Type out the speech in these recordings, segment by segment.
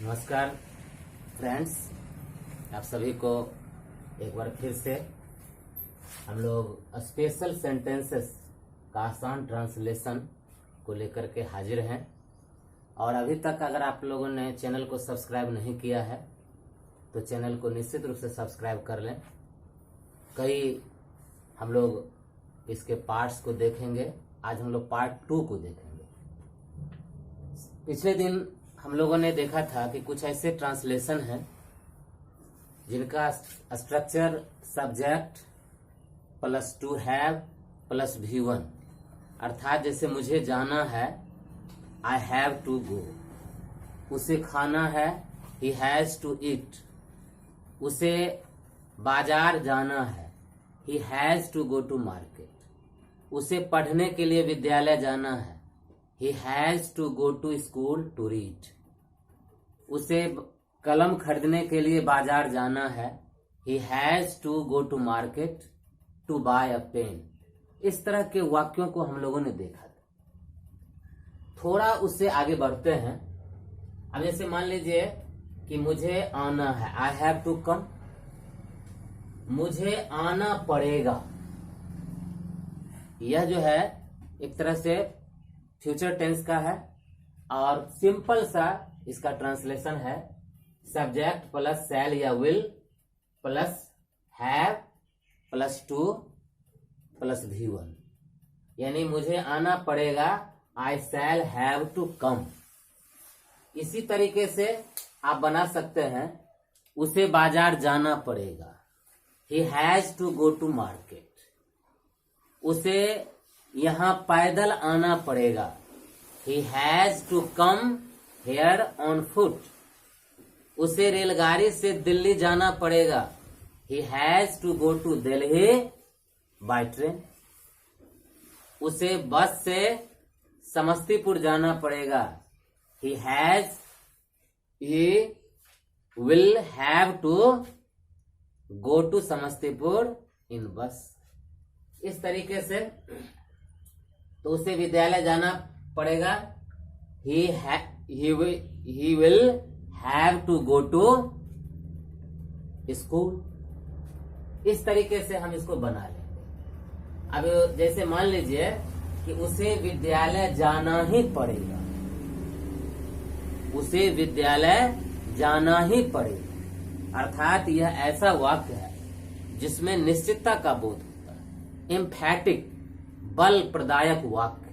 नमस्कार फ्रेंड्स, आप सभी को एक बार फिर से हम लोग स्पेशल सेंटेंसेस का आसान ट्रांसलेशन को लेकर के हाजिर हैं। और अभी तक अगर आप लोगों ने चैनल को सब्सक्राइब नहीं किया है तो चैनल को निश्चित रूप से सब्सक्राइब कर लें। कई हम लोग इसके पार्ट्स को देखेंगे। आज हम लोग पार्ट 2 को देखेंगे। पिछले दिन हम लोगों ने देखा था कि कुछ ऐसे ट्रांसलेशन हैं जिनका structure subject plus two have plus V1, अर्थात जैसे मुझे जाना है आई हैव टू गो, उसे खाना है ही हैज टू ईट, उसे बाजार जाना है he has to go to market, उसे पढ़ने के लिए विद्यालय जाना है he has to go to school to read, उसे कलम खरीदने के लिए बाजार जाना है he has to go to market to buy a pen। इस तरह के वाक्यों को हम लोगों ने देखा था। थोड़ा उससे आगे बढ़ते हैं। अब जैसे मान लीजिए कि मुझे आना है I have to come, मुझे आना पड़ेगा, यह जो है एक तरह से फ्यूचर टेंस का है और सिंपल सा इसका ट्रांसलेशन है सब्जेक्ट प्लस शैल या will plus have plus two plus V1, यानी मुझे आना पड़ेगा आई शैल हैव टू कम। इसी तरीके से आप बना सकते हैं उसे बाजार जाना पड़ेगा he has to go to market, उसे यहां पैदल आना पड़ेगा he has to come here on foot, उसे रेलगाड़ी से दिल्ली जाना पड़ेगा he has to go to Delhi by train, उसे बस से समस्तीपुर जाना पड़ेगा he will have to go to Samastipur in bus. इस तरीके से तो उसे विद्यालय जाना पड़ेगा he will have to go to school। इस तरीके से हम इसको बना लेंगे। अब जैसे मान लीजिए कि उसे विद्यालय जाना ही पड़ेगा, उसे विद्यालय जाना ही पड़ेगा, अर्थात यह ऐसा वाक्य है जिसमें निश्चितता का बोध होता है, एम्फैटिक बल प्रदायक वाक्य।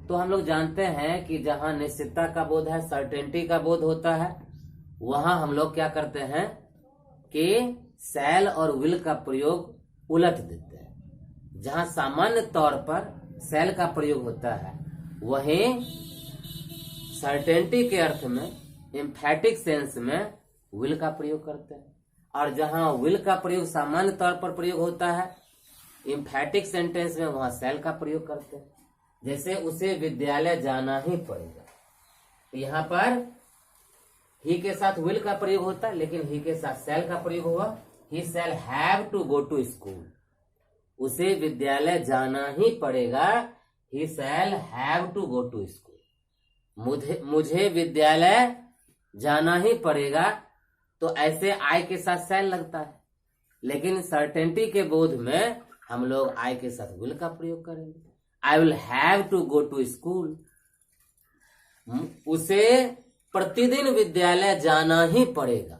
तो हम लोग जानते हैं कि जहां निश्चितता का बोध है, सर्टेनिटी का बोध होता है, वहां हम लोग क्या करते हैं कि शैल और विल का प्रयोग उलट देते हैं। जहां सामान्य तौर पर शैल का प्रयोग होता है वहीं सर्टेनिटी के अर्थ में एम्फैटिक सेंस में विल का प्रयोग करते हैं। और जहां विल का प्रयोग सामान्य तौर पर प्रयोग होता है एम्फैटिक सेंटेंस में, वहां शैल का प्रयोग करते हैं। जैसे उसे विद्यालय जाना ही पड़ेगा, तो यहाँ पर ही के साथ विल का प्रयोग होता है, लेकिन ही के साथ शैल का प्रयोग हुआ he shall have to go to school, उसे विद्यालय जाना ही पड़ेगा he shall have to go to school. मुझे विद्यालय जाना ही पड़ेगा, तो ऐसे आई के साथ शैल लगता है, लेकिन सर्टेनिटी के बोध में हम लोग आई के साथ विल का प्रयोग करेंगे। I will have to go to school, उसे प्रतिदिन विद्यालय जाना ही पड़ेगा,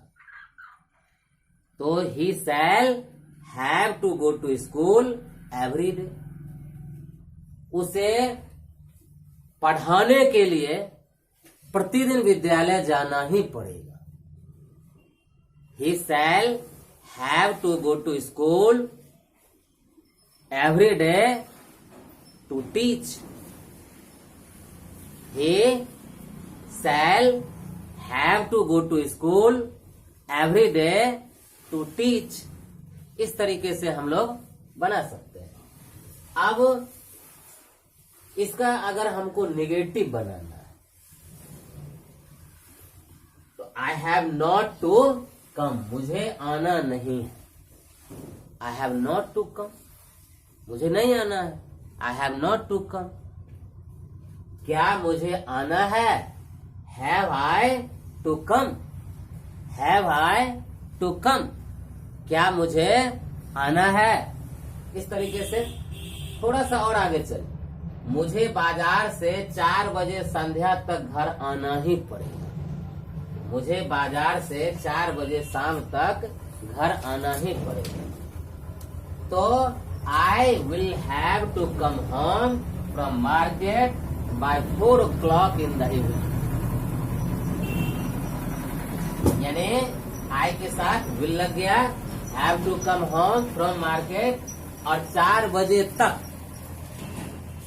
तो he shall have to go to school every day, उसे पढ़ाने के लिए प्रतिदिन विद्यालय जाना ही पड़ेगा। He shall have to go to school every day to teach, he shall have to go to school every day to teach। इस तरीके से हम लोग बना सकते हैं। अब इसका अगर हमको नेगेटिव बनाना है तो I have not to come, मुझे आना नहीं है, I have not to come, मुझे नहीं आना है, I have not to come. क्या मुझे आना है? Have I to come, have I to come, क्या मुझे आना है। इस तरीके से थोड़ा सा और आगे चल, मुझे बाजार से 4 बजे संध्या तक घर आना ही पड़ेगा। मुझे बाजार से 4 बजे शाम तक घर आना ही पड़ेगा। तो I will have to come home from market by 4 o'clock in the evening. यानी आई के साथ विल लग गया, have to come home from market, और 4 बजे तक,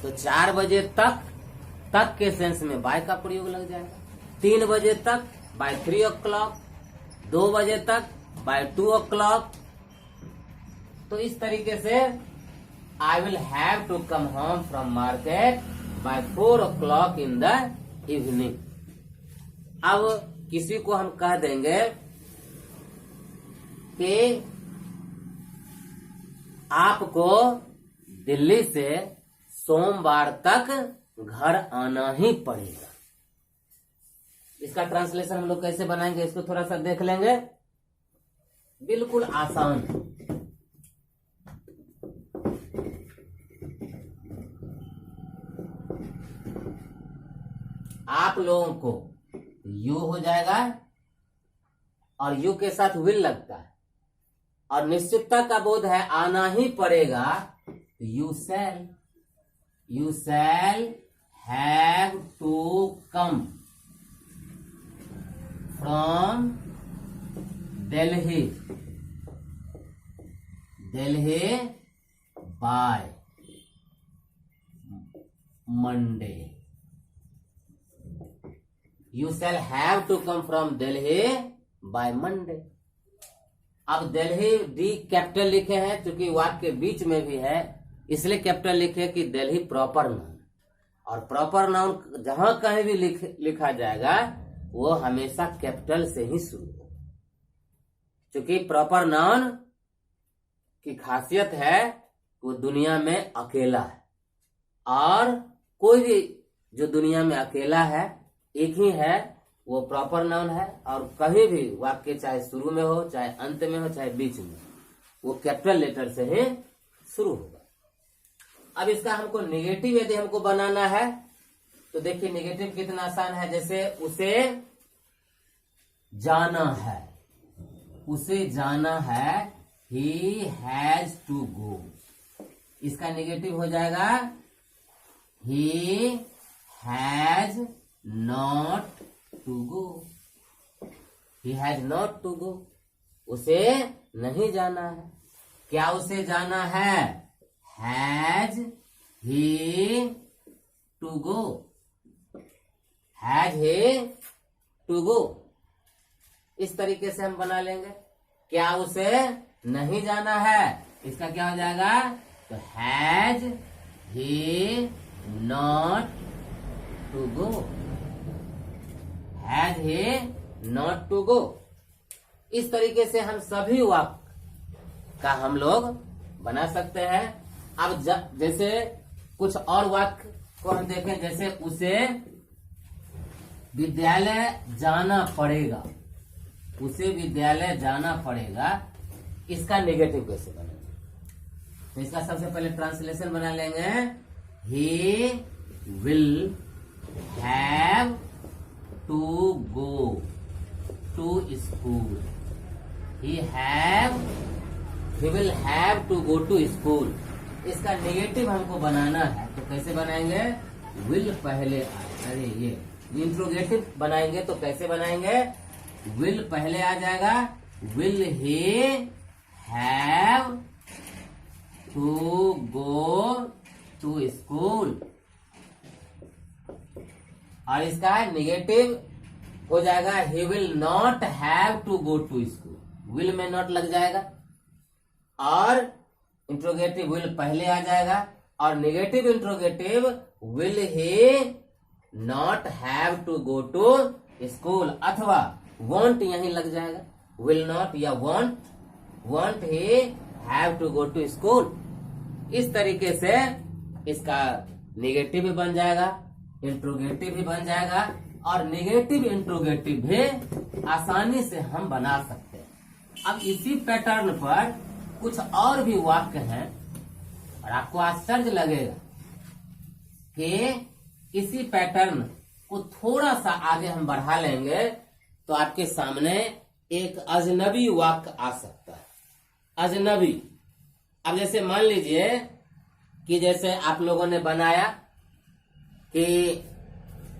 तो 4 बजे तक के सेंस में बाय का प्रयोग लग जाएगा। 3 बजे तक बाय 3 o'clock, 2 बजे तक बाय 2 o'clock। तो इस तरीके से I will have to come home from market by 4 o'clock in the evening. अब किसी को हम कह देंगे कि आपको दिल्ली से सोमवार तक घर आना ही पड़ेगा। इसका ट्रांसलेशन हम लोग कैसे बनाएंगे, इसको थोड़ा सा देख लेंगे। बिल्कुल आसान। आप लोगों को यू हो जाएगा और यू के साथ विल लगता है, और निश्चितता का बोध है, आना ही पड़ेगा। You shall have to come from Delhi by Monday. You shall have to come from Delhi by Monday. अब दिल्ली डी कैपिटल लिखे हैं, क्योंकि वाक्य के बीच में भी है, इसलिए कैपिटल लिखे कि दिल्ली प्रॉपर नाउन, और प्रॉपर नाउन जहां कहीं भी लिखा जाएगा वो हमेशा कैपिटल से ही शुरू हो, क्योंकि प्रॉपर नाउन की खासियत है वो दुनिया में अकेला है, और कोई भी जो दुनिया में अकेला है, एक ही है, वो प्रॉपर नाउन है। और कहीं भी वाक्य चाहे शुरू में हो, चाहे अंत में हो, चाहे बीच में, वो कैपिटल लेटर से ही शुरू होगा। अब इसका हमको नेगेटिव यदि हमको बनाना है तो देखिए नेगेटिव कितना आसान है। जैसे उसे जाना है, उसे जाना है, ही हैज टू गो। इसका नेगेटिव हो जाएगा he has not to go. He has not to go, उसे नहीं जाना है। क्या उसे जाना है? Has he to go, has he to go. इस तरीके से हम बना लेंगे। क्या उसे नहीं जाना है, इसका क्या हो जाएगा? तो has he not to go, has he not to go. इस तरीके से हम सभी वाक्य का हम लोग बना सकते हैं। अब जैसे कुछ और वाक्य को हम देखें, जैसे उसे विद्यालय जाना पड़ेगा, उसे विद्यालय जाना पड़ेगा। इसका नेगेटिव कैसे बनेगा? तो इसका सबसे पहले ट्रांसलेशन बना लेंगे। He will have to go to school. He will have to go to school. इसका नेगेटिव हमको बनाना है, तो कैसे बनाएंगे? विल पहले, अरे ये इंट्रोगेटिव बनाएंगे तो कैसे बनाएंगे? विल पहले आ जाएगा। Will he have to go to school. और इसका नेगेटिव हो जाएगा he will not have to go to school. Will में नॉट लग जाएगा और इंट्रोगेटिव विल पहले आ जाएगा, और negative interrogative will he not have to go to school, अथवा वॉन्ट यहीं लग जाएगा। विल नॉट या won't he have to go to school. इस तरीके से इसका नेगेटिव भी बन जाएगा, इंट्रोगेटिव भी बन जाएगा, और नेगेटिव इंट्रोगेटिव भी आसानी से हम बना सकते हैं। अब इसी पैटर्न पर कुछ और भी वाक्य हैं और आपको आश्चर्य लगेगा कि इसी पैटर्न को थोड़ा सा आगे हम बढ़ा लेंगे तो आपके सामने एक अजनबी वाक्य आ सकता है। अजनबी, अब जैसे मान लीजिए कि जैसे आप लोगों ने बनाया कि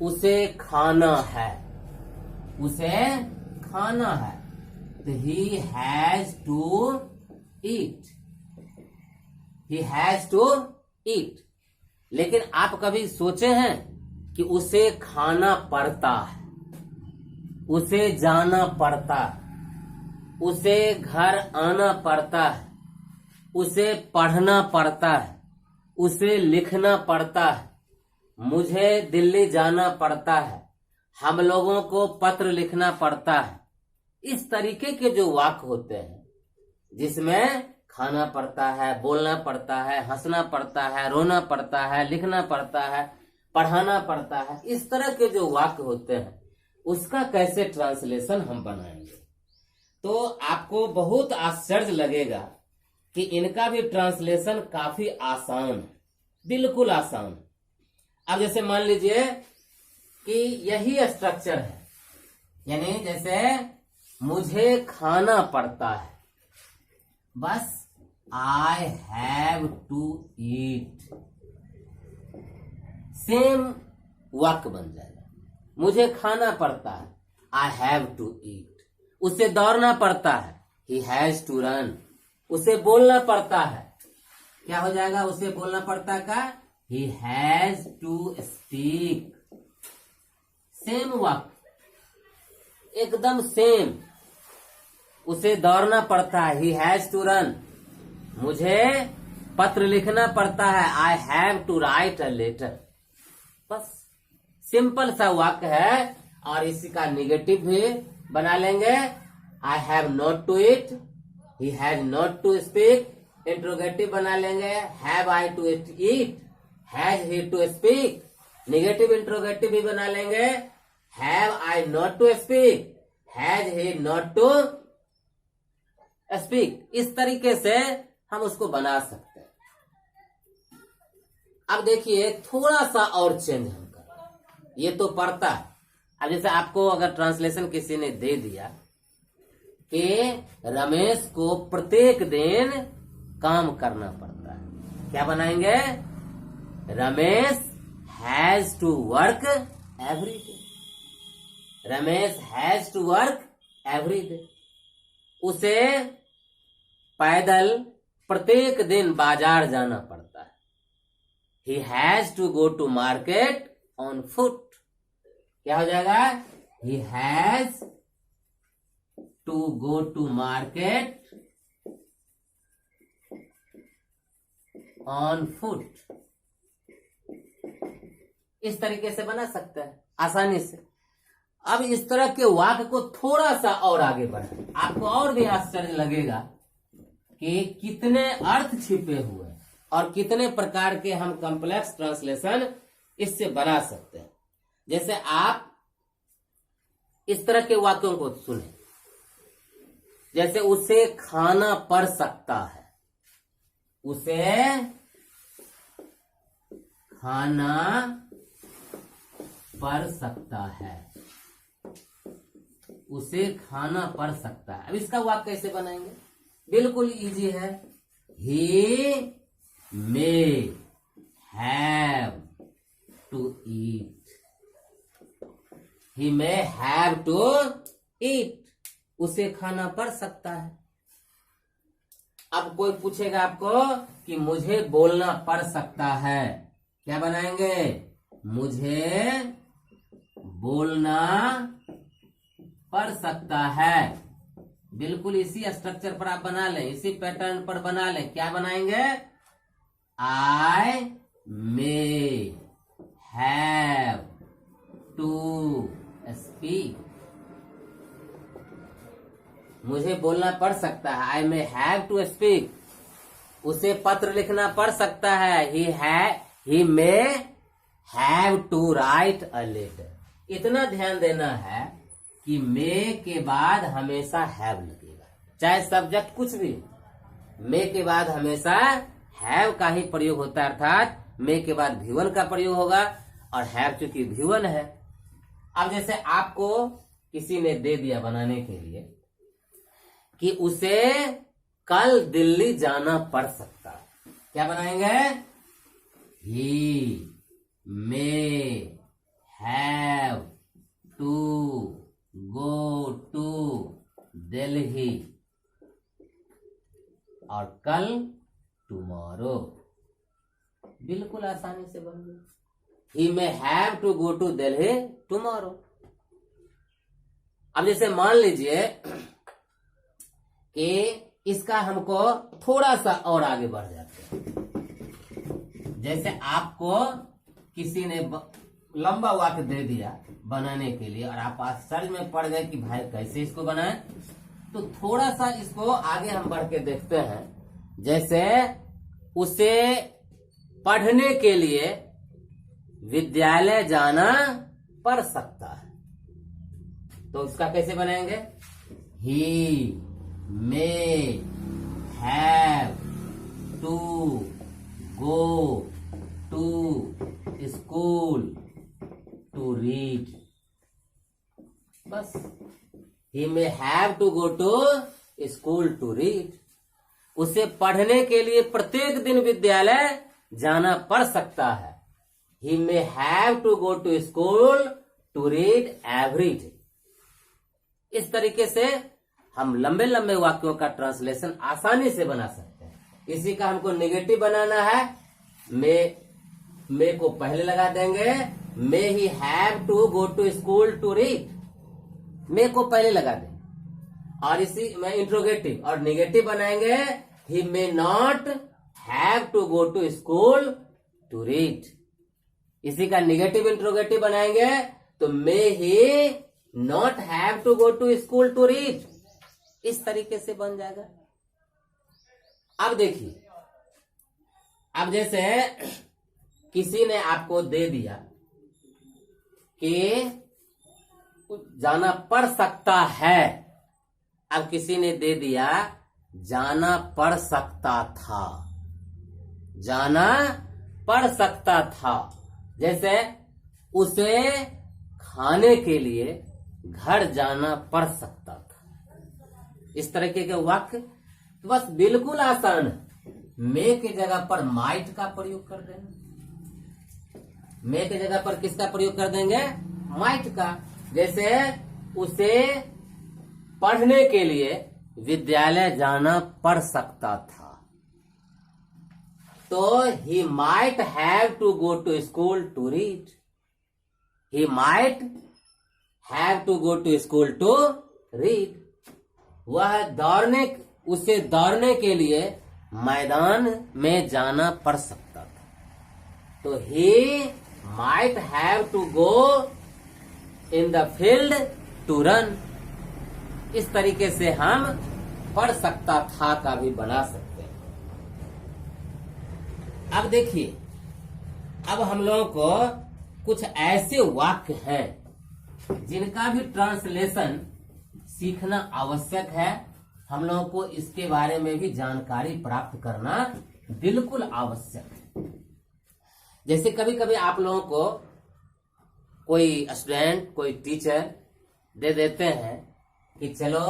उसे खाना है, उसे खाना है, तो he has to eat, he has to eat. लेकिन आप कभी सोचे हैं कि उसे खाना पड़ता है, उसे जाना पड़ता है, उसे घर आना पड़ता है, उसे पढ़ना पड़ता है, उसे लिखना पड़ता है, मुझे दिल्ली जाना पड़ता है, हम लोगों को पत्र लिखना पड़ता है। इस तरीके के जो वाक्य होते हैं जिसमें खाना पड़ता है, बोलना पड़ता है, हंसना पड़ता है, रोना पड़ता है, लिखना पड़ता है, पढ़ाना पड़ता है, इस तरह के जो वाक्य होते हैं उसका कैसे ट्रांसलेशन हम बनाएंगे, तो आपको बहुत आश्चर्य लगेगा कि इनका भी ट्रांसलेशन काफी आसान है, बिल्कुल आसान। अब जैसे मान लीजिए कि यही स्ट्रक्चर है, यानी जैसे मुझे खाना पड़ता है, बस I have to eat, same वाक्य बन जाएगा। मुझे खाना पड़ता है, आई हैव टू ईट। उसे दौड़ना पड़ता है, ही हैज टू रन। उसे बोलना पड़ता है, क्या हो जाएगा? उसे बोलना पड़ता है का he has to speak. Same वाक्य, एकदम सेम। उसे दौड़ना पड़ता है, ही हैज टू रन। मुझे पत्र लिखना पड़ता है, I have to write a letter. बस सिंपल सा वाक्य है। और इसी का निगेटिव भी बना लेंगे, I have not to eat, he has not to speak. Interrogative बना लेंगे, have I to eat, has he to speak. Negative interrogative भी बना लेंगे, have I not to speak, has he not to speak. इस तरीके से हम उसको बना सकते हैं। अब देखिए थोड़ा सा और चेंज हम करें, ये तो पढ़ता है। अब जैसे आपको अगर ट्रांसलेशन किसी ने दे दिया कि रमेश को प्रत्येक दिन काम करना पड़ता है, क्या बनाएंगे? Ramesh has to work every day. Ramesh has to work every day. उसे पैदल प्रत्येक दिन बाजार जाना पड़ता है, he has to go to market on foot. क्या हो जाएगा? He has to go to market on foot. इस तरीके से बना सकते हैं आसानी से। अब इस तरह के वाक्य को थोड़ा सा और आगे बढ़ाएं, आपको और भी आश्चर्य लगेगा कि कितने अर्थ छिपे हुए हैं और कितने प्रकार के हम कॉम्प्लेक्स ट्रांसलेशन इससे बना सकते हैं। जैसे आप इस तरह के वाक्यों को सुने, जैसे उसे खाना पड़ सकता है, उसे खाना पड़ सकता है, उसे खाना पड़ सकता है। अब इसका वाक्य कैसे बनाएंगे? बिल्कुल इजी है, he may have to eat, he may have to eat. उसे खाना पड़ सकता है। अब कोई पूछेगा आपको कि मुझे बोलना पड़ सकता है, क्या बनाएंगे? मुझे बोलना पड़ सकता है। बिल्कुल इसी स्ट्रक्चर पर आप बना लें, इसी पैटर्न पर बना लें। क्या बनाएंगे? I may have to speak. मुझे बोलना पड़ सकता है, I may have to speak. उसे पत्र लिखना पड़ सकता है, he may have to write a letter. इतना ध्यान देना है कि मे के बाद हमेशा हैव लगेगा, चाहे सब्जेक्ट कुछ भी। मे के बाद हमेशा हैव का ही प्रयोग होता है, अर्थात मे के बाद V1 का प्रयोग होगा, और हैव चूंकि V1 है। अब जैसे आपको किसी ने दे दिया बनाने के लिए कि उसे कल दिल्ली जाना पड़ सकता है, क्या बनाएंगे? He may have to go to Delhi, और कल टुमारो। बिल्कुल आसानी से बन गया। He may have to go to Delhi tomorrow. अब जैसे मान लीजिए कि इसका हमको थोड़ा सा और आगे बढ़ जाते हैं। जैसे आपको किसी ने लंबा वाक्य दे दिया बनाने के लिए, और आप आश्चर्य में पड़ गए कि भाई कैसे इसको बनाए, तो थोड़ा सा इसको आगे हम बढ़ के देखते हैं। जैसे उसे पढ़ने के लिए विद्यालय जाना पड़ सकता है, तो इसका कैसे बनाएंगे? He may have to go to school to read. बस, he may have to go to school to read. उसे पढ़ने के लिए प्रत्येक दिन विद्यालय जाना पड़ सकता है। He may have to go to school to read every day. इस तरीके से हम लंबे लंबे वाक्यों का ट्रांसलेशन आसानी से बना सकते हैं। इसी का हमको नेगेटिव बनाना है। मे को पहले लगा देंगे, may he have to go to school to read, may को पहले लगा देंगे। और इसी में इंट्रोगेटिव और नेगेटिव बनाएंगे, he may not have to go to school to read. इसी का नेगेटिव इंट्रोगेटिव बनाएंगे तो may he not have to go to school to read. इस तरीके से बन जाएगा। अब देखिए, अब जैसे किसी ने आपको दे दिया कि जाना पड़ सकता है, अब किसी ने दे दिया जाना पड़ सकता था, जाना पड़ सकता था। जैसे उसे खाने के लिए घर जाना पड़ सकता था। इस तरीके के वाक्य तो बस बिल्कुल आसान है। मे के जगह पर माइट का प्रयोग कर देंगे। मे के जगह पर किसका प्रयोग कर देंगे? माइट का। जैसे उसे पढ़ने के लिए विद्यालय जाना पड़ सकता था, तो he might have to go to school to read. He might have to go to school to read. उसे दौड़ने के लिए मैदान में जाना पड़ सकता था, तो he might have to go in the field to run. इस तरीके से हम पढ़ सकता था का भी बना सकते हैं। अब देखिए, अब हम लोगों को कुछ ऐसे वाक्य हैं जिनका भी ट्रांसलेशन सीखना आवश्यक है। हम लोगों को इसके बारे में भी जानकारी प्राप्त करना बिल्कुल आवश्यक है। जैसे कभी कभी आप लोगों को कोई स्टूडेंट, कोई टीचर दे देते हैं कि चलो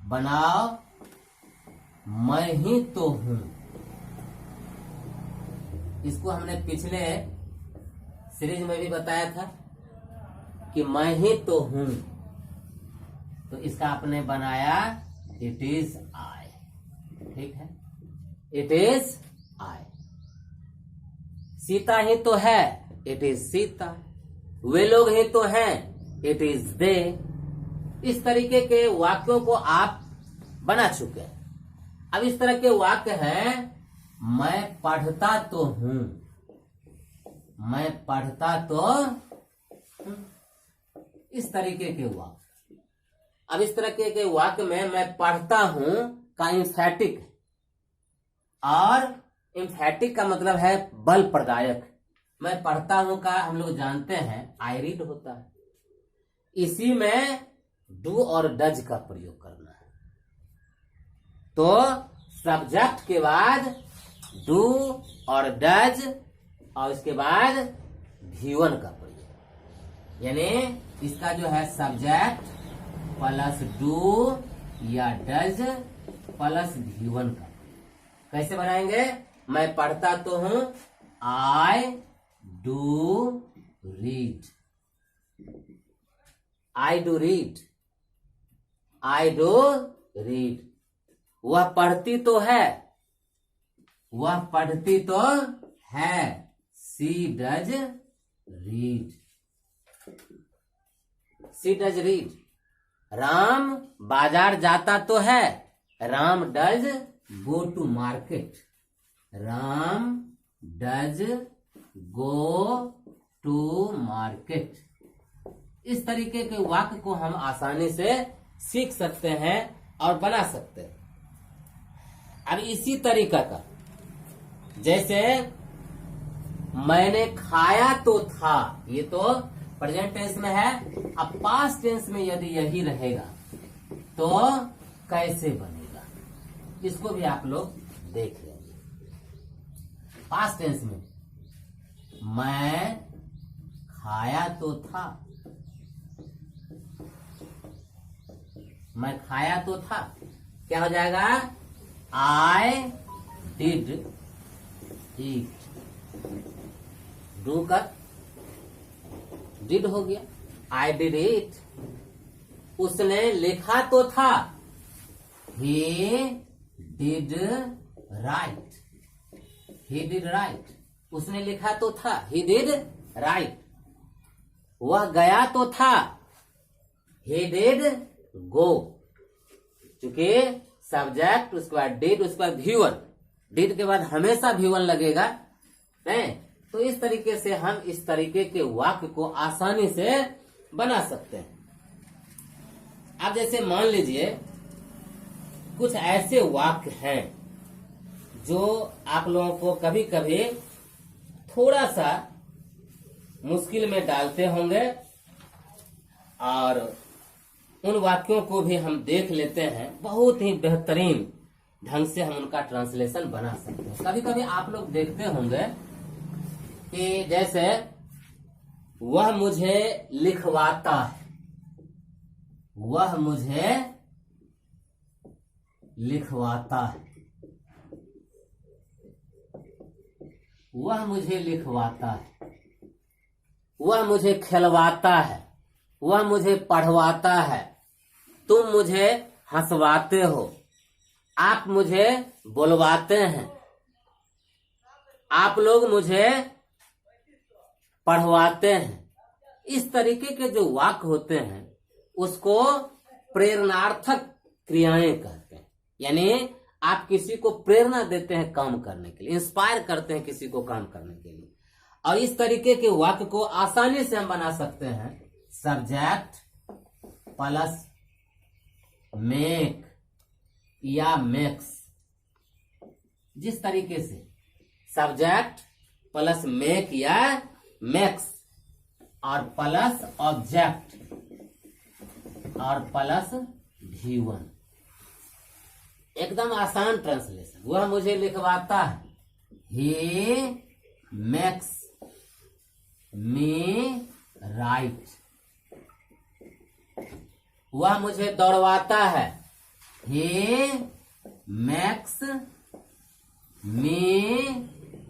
बनाओ मैं ही तो हूं। इसको हमने पिछले सीरीज में भी बताया था कि मैं ही तो हूं, तो इसका आपने बनाया इट इज आई। ठीक है, इट इज आई। सीता ही तो है, इट इज सीता। वे लोग ही तो हैं, इट इज दे। इस तरीके के वाक्यों को आप बना चुके हैं। अब इस तरह के वाक्य हैं, मैं पढ़ता तो हूं, मैं पढ़ता तो हूं। इस तरीके के वाक्य। अब इस तरह के वाक्य में मैं पढ़ता हूं का इंफैटिक, और इंफैटिक का मतलब है बल प्रदायक। मैं पढ़ता हूं का हम लोग जानते हैं आई रीड होता है, इसी में डू और डज का प्रयोग करना है। तो सब्जेक्ट के बाद डू और डज और इसके बाद V1 का प्रयोग, यानी इसका जो है सब्जेक्ट प्लस डू या डज प्लस V1 का कैसे बनाएंगे? मैं पढ़ता तो हूं, I do read, I do read, I do read. वह पढ़ती तो है, वह पढ़ती तो है, she does read, she does read. Ram बाजार जाता तो है, Ram does go to market, Ram does go to market. इस तरीके के वाक्य को हम आसानी से सीख सकते हैं और बना सकते हैं। अब इसी तरीका का, जैसे मैंने खाया तो था, ये तो प्रेजेंट टेंस में है। अब पास्ट टेंस में यदि यही रहेगा तो कैसे बनेगा, इसको भी आप लोग देख लेंगे। पास्ट टेंस में मैं खाया तो था, मैं खाया तो था, क्या हो जाएगा? आई डिड ईट, डू का डिड हो गया, आई डिड ईट। उसने लिखा तो था, he did right, he did right. उसने लिखा तो था, ही डिड राइट। वह गया तो था, ही डिड गो। चूंकि सब्जेक्ट उसके बाद डिड, उसके बाद V1, डिड के बाद हमेशा V1 लगेगा, नहीं? तो इस तरीके से हम इस तरीके के वाक्य को आसानी से बना सकते हैं। अब जैसे मान लीजिए कुछ ऐसे वाक्य हैं जो आप लोगों को कभी कभी थोड़ा सा मुश्किल में डालते होंगे, और उन वाक्यों को भी हम देख लेते हैं, बहुत ही बेहतरीन ढंग से हम उनका ट्रांसलेशन बना सकते हैं। कभी कभी आप लोग देखते होंगे कि जैसे वह मुझे लिखवाता है, वह मुझे लिखवाता है, वह मुझे लिखवाता है, वह मुझे खिलवाता है, वह मुझे पढ़वाता है, तुम मुझे हंसवाते हो, आप मुझे बुलवाते हैं, आप लोग मुझे पढ़वाते हैं। इस तरीके के जो वाक्य होते हैं उसको प्रेरणार्थक क्रियाएं कहते हैं। यानी आप किसी को प्रेरणा देते हैं काम करने के लिए, इंस्पायर करते हैं किसी को काम करने के लिए। और इस तरीके के वाक्य को आसानी से हम बना सकते हैं सब्जेक्ट प्लस मेक या मेक्स। जिस तरीके से सब्जेक्ट प्लस मेक या मेक्स और प्लस ऑब्जेक्ट और प्लस V1, एकदम आसान ट्रांसलेशन। वह मुझे लिखवाता है, ही मेक्स मी राइट। वह मुझे दौड़वाता है, ही मेक्स मी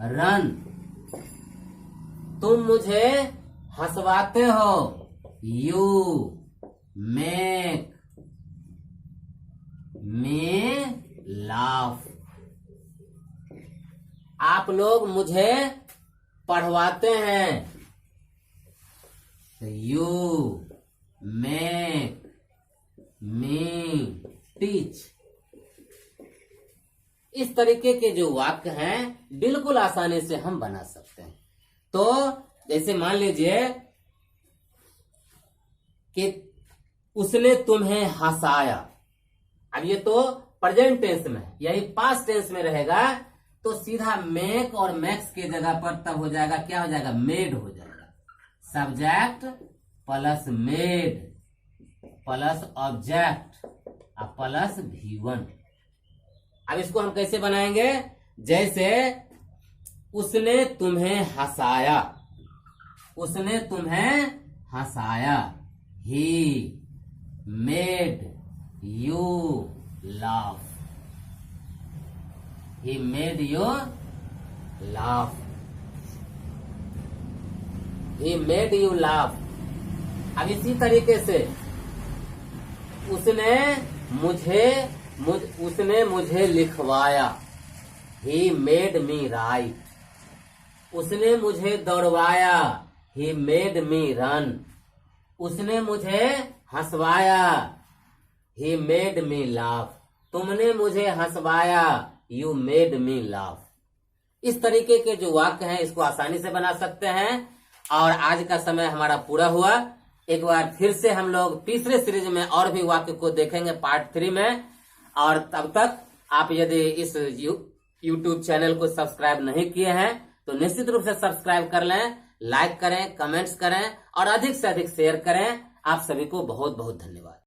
रन। तुम मुझे हंसवाते हो, यू मेक मी लाफ। आप लोग मुझे पढ़वाते हैं, यू मेक मी टीच। इस तरीके के जो वाक्य हैं बिल्कुल आसानी से हम बना सकते हैं। तो जैसे मान लीजिए कि उसने तुम्हें हंसाया, अब ये तो प्रेजेंट टेंस में है, यही पास्ट टेंस में रहेगा तो सीधा मेक और मैक्स के जगह पर तब हो जाएगा, क्या हो जाएगा, मेड हो जाएगा। Subject plus made plus object plus V1। अब इसको हम कैसे बनाएंगे? जैसे उसने तुम्हें हंसाया, उसने तुम्हें हंसाया, he made you laugh, he made you laugh, he made you laugh. अब इसी तरीके से उसने मुझे लिखवाया, ही मेड मी राइट, उसने मुझे दौड़वाया, ही मेड मी रन, उसने मुझे हंसवाया, ही मेड मी लाफ, तुमने मुझे हंसवाया, यू मेड मी लाफ। इस तरीके के जो वाक्य हैं इसको आसानी से बना सकते हैं। और आज का समय हमारा पूरा हुआ। एक बार फिर से हम लोग तीसरे सीरीज में और भी वाक्य को देखेंगे पार्ट 3 में। और तब तक आप यदि इस YouTube चैनल को सब्सक्राइब नहीं किए हैं तो निश्चित रूप से सब्सक्राइब कर लें, लाइक करें, कमेंट्स करें और अधिक से अधिक शेयर करें। आप सभी को बहुत बहुत धन्यवाद।